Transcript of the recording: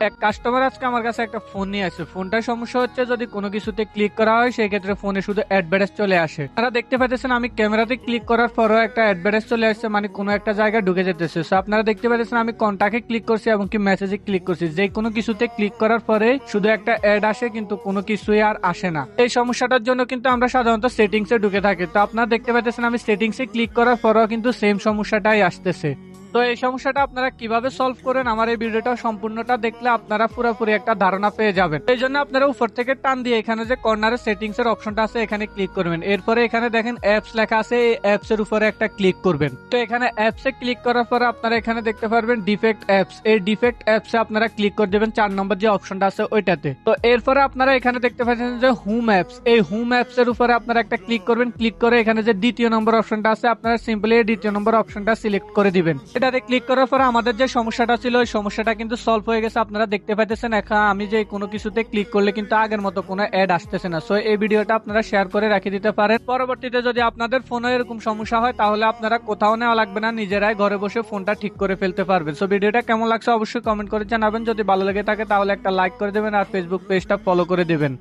এক কাস্টমার আজকে আমার কাছে একটা ফোন নিয়ে আসছে। ফোনটার সমস্যা হচ্ছে যদি কোনো কিছুতে ক্লিক করা হয় সেই ক্ষেত্রে ফোনে শুধু অ্যাডভার্টাইজ চলে আসে। আপনারা দেখতে পাচ্ছেন আমি ক্যামেরাতে ক্লিক করার পরও একটা অ্যাডভার্টাইজ চলে আসছে, মানে কোনো একটা জায়গায় ঢুকে যেতেছে। সো আপনারা দেখতে পাচ্ছেন আমি কন্টাক্টে ক্লিক করছি এবং কি মেসেজে ক্লিক করছি, যে কোনো কিছুতে ক্লিক করার পরে শুধু একটা অ্যাড আসে কিন্তু কোনো কিছুই আর আসে না। এই সমস্যাটার জন্য কিন্তু আমরা সাধারণত সেটিংসে ঢুকে থাকি। তো আপনারা দেখতে পাচ্ছেন আমি সেটিংসে ক্লিক করার পরেও কিন্তু সেম সমস্যাটাই আসতেছে। তো এই সমস্যাটা আপনারা কিভাবে সলভ করেন আমার এই ভিডিওটা সম্পূর্ণটা দেখলে আপনারা পুরোপুরি একটা ধারণা পেয়ে যাবেন। এই জন্য আপনারা উপর থেকে টান দিয়ে এখানে যে কর্নারে সেটিংস এর অপশনটা আছে এখানে ক্লিক করবেন। এরপরে এখানে দেখেন অ্যাপস লেখা আছে, এই অ্যাপস এর উপরে একটা ক্লিক করবেন। তো এখানে অ্যাপস এ ক্লিক করার পরে আপনারা এখানে দেখতে পারবেন ডিফেক্ট অ্যাপস। এই ডিফেক্ট অ্যাপস এ আপনারা ক্লিক করে দেবেন 4 নম্বর যে অপশনটা আছে ওইটাতে। তো এরপরে আপনারা এখানে দেখতে পাচ্ছেন যে হোম অ্যাপস, এই হোম অ্যাপস এর উপরে আপনারা একটা ক্লিক করবেন। ক্লিক করে এখানে যে দ্বিতীয় নম্বর অপশনটা আছে আপনারা সিম্পলি এই দ্বিতীয় নম্বর অপশনটা সিলেক্ট করে দিবেন। এটাতে ক্লিক করার পরে আমাদের যে সমস্যাটা ছিল ওই সমস্যাটা কিন্তু সলভ হয়ে গেছে। আপনারা দেখতে পাইতেছেন এখন আমি যে কোনো কিছুতে ক্লিক করলে কিন্তু আগের মতো কোনো অ্যাড আসতেছে না। সো এই ভিডিওটা আপনারা শেয়ার করে রেখে দিতে পারেন। পরবর্তীতে যদি আপনাদের ফোনে এরকম সমস্যা হয় তাহলে আপনারা কোথাও নেওয়া লাগবে না, নিজেরাই ঘরে বসে ফোনটা ঠিক করে ফেলতে পারবেন। সো ভিডিওটা কেমন লাগছে অবশ্যই কমেন্ট করে জানাবেন। যদি ভালো লেগে থাকে তাহলে একটা লাইক করে দেবেন আর ফেসবুক পেজটা ফলো করে দেবেন।